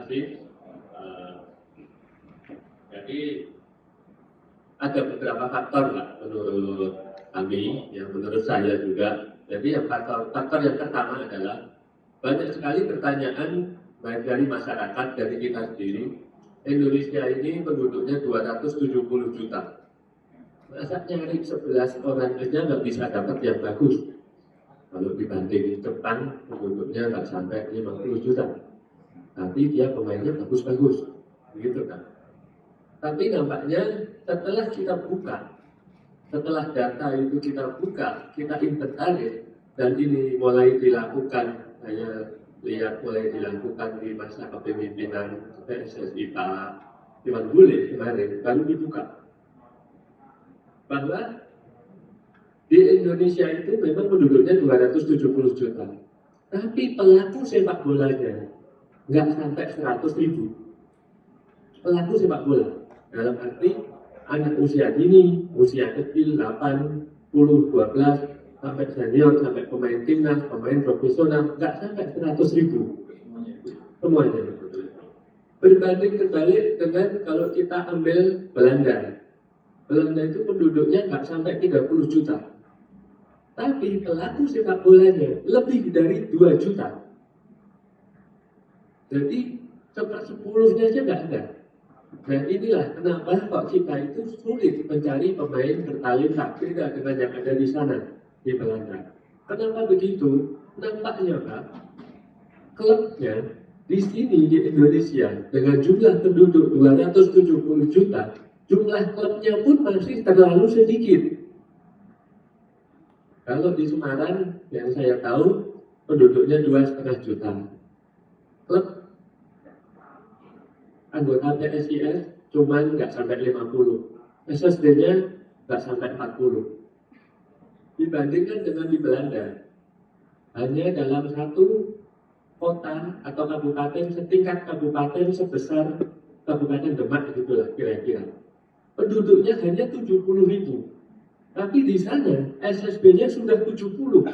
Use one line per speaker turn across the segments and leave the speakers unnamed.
kasih. Jadi ada beberapa faktor lah menurut kami, yang menurut saya juga. Jadi yang faktor yang pertama adalah banyak sekali pertanyaan baik dari masyarakat, dari kita sendiri. Indonesia ini penduduknya 270 juta. Masa nyari 11 orang aja nggak bisa dapat yang bagus. Kalau dibanding Jepang, penduduknya nggak sampai 50 juta. Tapi dia pemainnya bagus-bagus. Begitu kan? Tapi nampaknya setelah kita buka, setelah data itu kita buka, kita inventaris, dan ini mulai dilakukan, saya lihat mulai dilakukan di masa kepemimpinan PSSI Pak Iwan Bule kemarin, baru dibuka bahwa di Indonesia itu memang penduduknya 270 juta, tapi pelaku sepak bolanya nggak sampai 100.000 pelaku sepak bola. Dalam arti anak usia dini, usia kecil 8, 10, 12, sampai senior, sampai pemain timnas, pemain profesional, nggak sampai 100.000 semuanya. Berbanding terbalik dengan kalau kita ambil Belanda. Belanda itu penduduknya nggak sampai 30 juta. Tapi pelaku sepak bolanya lebih dari 2 juta. Jadi 1/10-nya aja nggak ada. Nah inilah kenapa kok kita itu sulit mencari pemain bertalenta, beda dengan yang ada di sana, di Belanda. Kenapa begitu? Nampaknya Pak, klubnya di sini di Indonesia dengan jumlah penduduk 270 juta, jumlah klubnya pun masih terlalu sedikit. Kalau di Semarang yang saya tahu penduduknya 2,5 juta. Klub anggota PSIS cuman nggak sampai 50, SSD-nya nggak sampai 40. Dibandingkan dengan di Belanda, hanya dalam satu kota atau kabupaten setingkat kabupaten sebesar Kabupaten Demak gitulah kira-kira. Penduduknya hanya 70.000. Tapi di sana SSB-nya sudah 70.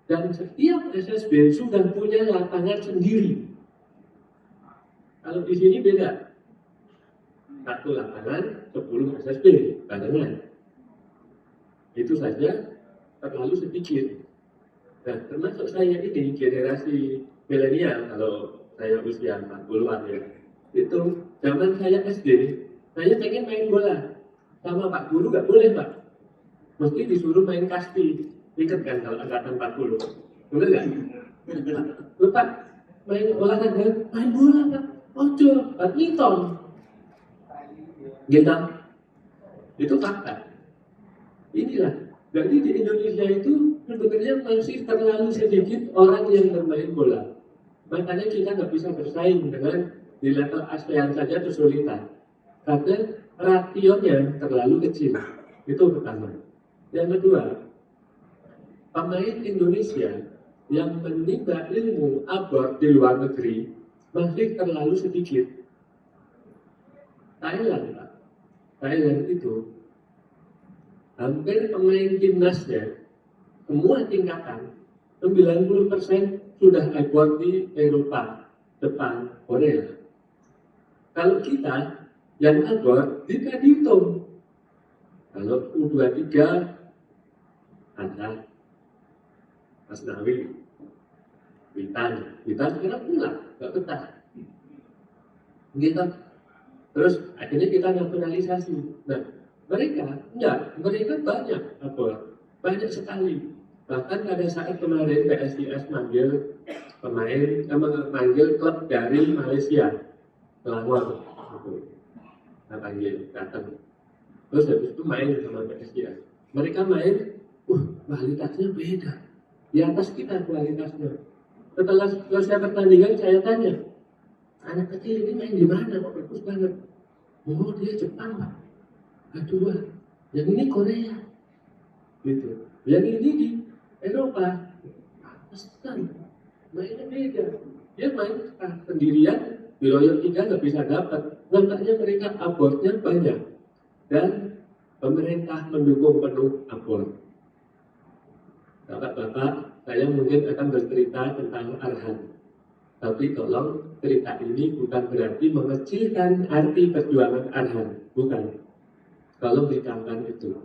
Dan setiap SSB sudah punya lapangan sendiri. Kalau di sini beda. Satu lapangan, 10 SSB, barengan. Itu saja terlalu sedikit. Nah, termasuk saya ini generasi milenial, kalau saya usia 40-an ya. Itu zaman saya SD, saya pengen main bola. Sama Pak Guru nggak boleh Pak. Mesti disuruh main kasti. Ingat kan kalau angkatan 40. Bener nggak? Pak, main olahraga, main bola Pak. Ojo, badminton. Gitu. Itu fakta. Inilah. Jadi di Indonesia itu sebenarnya masih terlalu sedikit orang yang bermain bola. Makanya kita nggak bisa bersaing dengan di level ASEAN saja kesulitan. Karena rasionya terlalu kecil. Itu pertama. Yang kedua, pemain Indonesia yang menimba ilmu abroad di luar negeri masih terlalu sedikit. Thailand, Pak. Thailand itu hampir pemain timnasnya semua tingkatan 90% sudah abroad di Eropa, Jepang, Korea. Kalau kita yang abroad tidak dihitung. Kalau U23 ada Mas Nawi, Witan sekarang pulang, nggak betah. Gitu. Terus akhirnya kita naturalisasi. Nah, mereka banyak banyak sekali. Bahkan pada saat kemarin PSIS manggil manggil klub dari Malaysia, Selangor, nah, panggil datang. Terus habis itu main sama PSIS. Mereka main, kualitasnya beda. Di atas kita kualitasnya. Setelah selesai pertandingan saya tanya, anak kecil ini main di mana kok bagus banget? Oh dia Jepang Pak. Kedua, yang ini Korea, gitu. Yang ini di Eropa, Pakistan, mainnya beda. Dia main sendirian, di Royal 3 nggak bisa dapat. Nampaknya mereka abortnya banyak dan pemerintah mendukung penuh abort. Bapak-bapak, saya mungkin akan bercerita tentang Arhan. Tapi tolong cerita ini bukan berarti mengecilkan arti perjuangan Arhan, bukan. Kalau ditambahkan itu,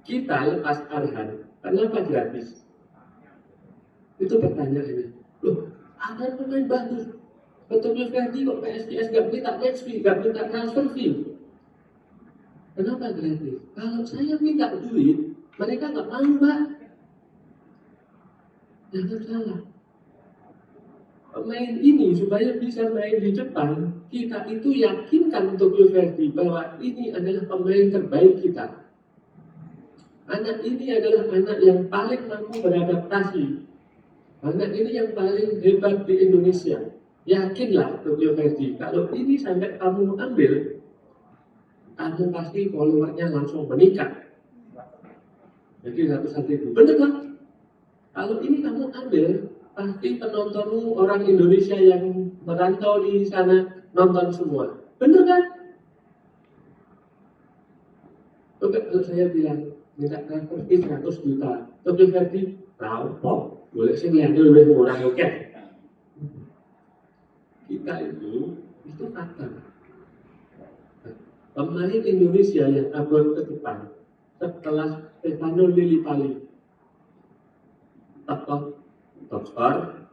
kita lepas Arhan, kenapa gratis? Itu pertanyaannya. Loh, Arhan pemain bagus. Betul Ferdi kok PSIS gak minta match fee, gak minta transfer fee. Kenapa gratis? Kalau saya minta duit, mereka gak mau, Mbak. Jangan salah. Pemain ini supaya bisa main di Jepang, kita itu yakinkan Tokyo Verdy bahwa ini adalah pemain terbaik kita. Anak ini adalah anak yang paling mampu beradaptasi. Anak ini yang paling hebat di Indonesia. Yakinlah Tokyo Verdy, kalau ini sampai kamu ambil, kamu pasti followernya langsung meningkat. Jadi 100.000. Bener kan? Kalau ini kamu ambil, pasti penontonmu orang Indonesia yang merantau di sana nonton semua. Bener kan? Coba kalau saya bilang minta transfer fee 100 juta, Tokyo Verdy rampok, boleh sih lihat lebih murah, oke? Kita itu fakta. Pemain Indonesia yang abon ke depan setelah Stefano Lillipali top skor,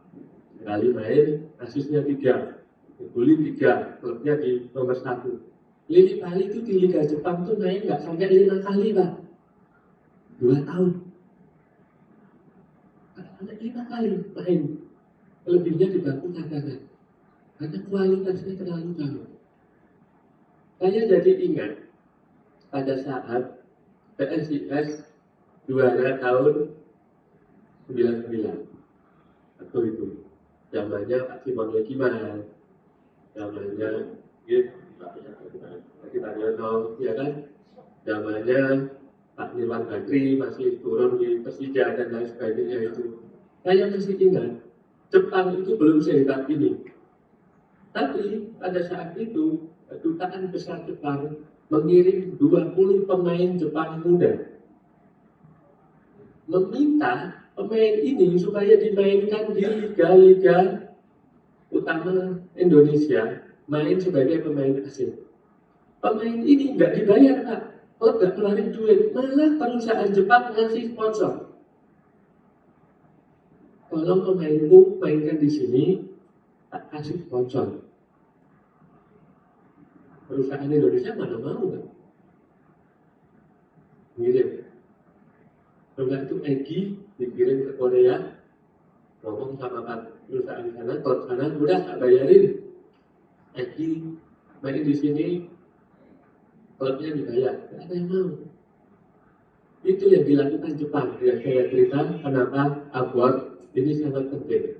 sekali main, asisnya 3, golin 3, klubnya di nomor 1. Lillipali itu di Liga Jepang tuh main nggak sampai 5 kali, Pak. 2 tahun. Sampai 5 kali main. Lebihnya dibantu cadangan. Karena kualitasnya terlalu jauh. Saya jadi ingat pada saat PSIS juara tahun 99. Atau itu zamannya Pak Simon Legiman, zamannya kita Yono, ya kan, zamannya Pak Nirwan Bakri masih turun di Persija dan lain sebagainya itu. Saya masih ingat Jepang itu belum sehebat ini. Tapi pada saat itu kedutaan besar Jepang mengirim 20 pemain Jepang muda, meminta pemain ini supaya dimainkan di liga-liga utama Indonesia, main sebagai pemain asing. Pemain ini nggak dibayar, Pak. Klub nggak keluarin duit, malah perusahaan Jepang ngasih sponsor. Tolong pemainku mainkan di sini, tak kasih sponsor. Perusahaan Indonesia mana mau, kan? Ngirim. Setelah itu Egi dikirim ke Korea, ngomong sama perusahaan di sana, klub sana, udah tak bayarin. Egi main di sini, klubnya dibayar, tidak ada yang mau. Itu yang dilakukan Jepang. Yang saya cerita kenapa abort ini sangat penting.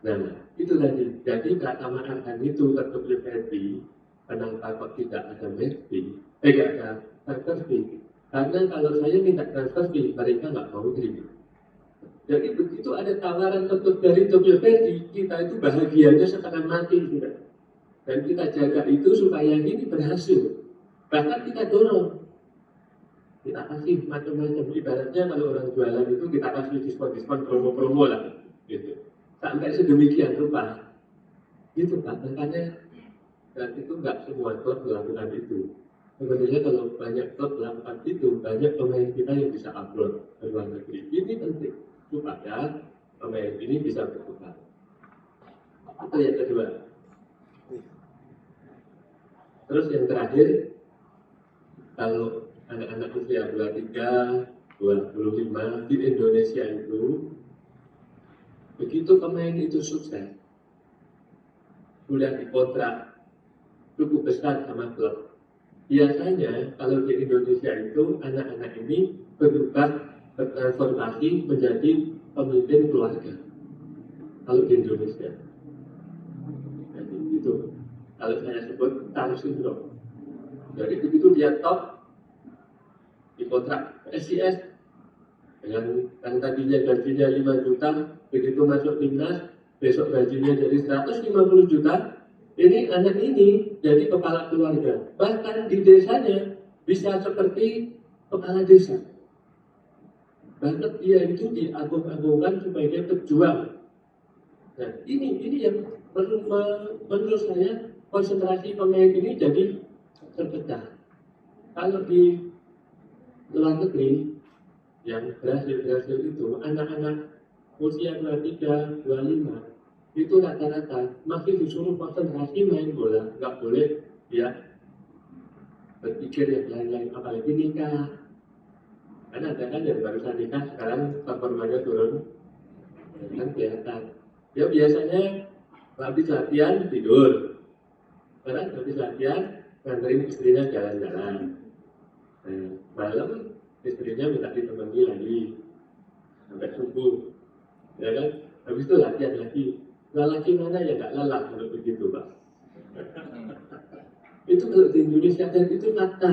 Nah, itu tadi. Jadi keutamaan itu tertulis Verdi. Kenapa kok tidak ada match fee? Tidak ada transfer fee. Karena kalau saya minta transfer fee, mereka nggak mau terima. Jadi begitu ada tawaran tetap dari Tokyo Verdy, kita itu bahagianya setengah mati sudah. Dan kita jaga itu supaya ini berhasil. Bahkan kita dorong. Kita kasih macam-macam. Ibaratnya kalau orang jualan itu kita kasih diskon-diskon, promo-promo lah. Gitu. Sampai sedemikian rupa. Gitu Pak. Makanya dan itu nggak semua klub melakukan itu. Sebenarnya kalau banyak klub melakukan itu, banyak pemain kita yang bisa upload ke luar negeri. Ini penting supaya pemain ini bisa berkembang. Itu yang kedua. Terus yang terakhir, kalau anak-anak usia 23, 25 di Indonesia itu, begitu pemain itu sukses, sudah dikontrak cukup besar sama klub. Biasanya kalau di Indonesia itu anak-anak ini berubah, bertransformasi menjadi pemimpin keluarga. Kalau di Indonesia, jadi itu kalau saya sebut star syndrome. Jadi begitu dia top di kontrak PSIS dengan yang tadinya gajinya 5 juta, begitu masuk timnas, besok gajinya jadi 150 juta. Ini anak ini jadi kepala keluarga. Bahkan di desanya bisa seperti kepala desa. Bahkan dia itu diagung-agungkan sebagai pejuang. Nah, ini yang menurut saya konsentrasi pemain ini jadi terpecah. Kalau di luar negeri yang berhasil itu anak-anak usia 23, 25 itu rata-rata masih disuruh konsentrasi main bola, nggak boleh ya berpikir yang lain-lain, apalagi nikah. Karena ada kan yang barusan nikah sekarang performanya turun, kan kelihatan. Ya biasanya habis latihan tidur, sekarang habis latihan nganterin istrinya jalan-jalan. Nah, malam istrinya minta ditemani lagi sampai subuh, ya kan? Habis itu latihan lagi. Lelaki mana yang nggak lelah kalau begitu, Pak? Itu kalau di Indonesia dan itu fakta.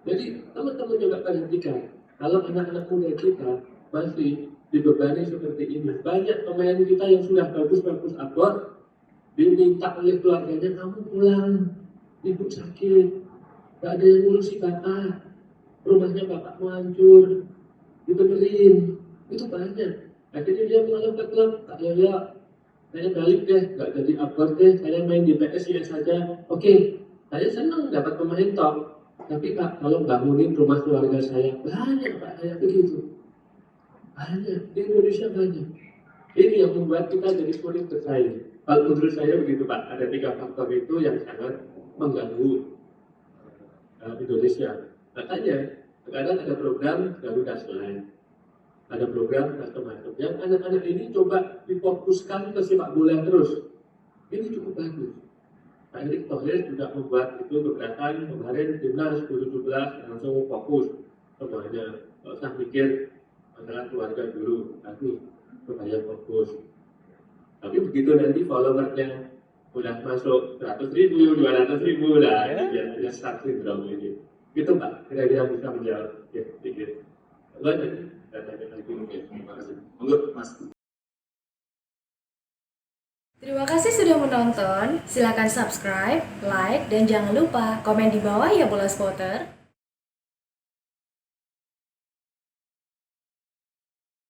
Jadi teman-teman juga perhatikan, kalau anak-anak muda kita masih dibebani seperti ini, banyak pemain kita yang sudah bagus-bagus abot diminta oleh keluarganya, kamu pulang, ibu sakit, gak ada yang ngurusi bapak, rumahnya bapakmu hancur, dibenerin, itu banyak. Akhirnya dia menolak ke klub, tak ya, saya balik deh, gak jadi abot deh, saya main di PSIS saja. Oke, saya senang dapat pemain top, tapi Pak, kalau bangunin rumah keluarga saya, banyak Pak, kayak begitu. Banyak, di Indonesia banyak. Ini yang membuat kita jadi sulit bersaing. Kalau menurut saya begitu Pak, ada 3 faktor itu yang sangat mengganggu Indonesia. Makanya sekarang ada program Garuda Selain, ada program macam-macam. Yang anak-anak ini coba difokuskan ke sepak bola terus. Ini cukup bagus. Pak Erick Thohir juga membuat itu gerakan kemarin timnas U17 langsung fokus semuanya, nggak usah mikir masalah keluarga dulu, tapi supaya fokus. Tapi begitu nanti followernya udah masuk 100.000, 200.000 lah, ini biasanya start syndrome ini. Gitu Pak, kira-kira bisa menjawab ya, sedikit. Lanjut, dan lagi mungkin. Terima kasih. Monggo, Mas.
Terima kasih sudah menonton. Silakan subscribe, like, dan jangan lupa komen di bawah ya bola spotter.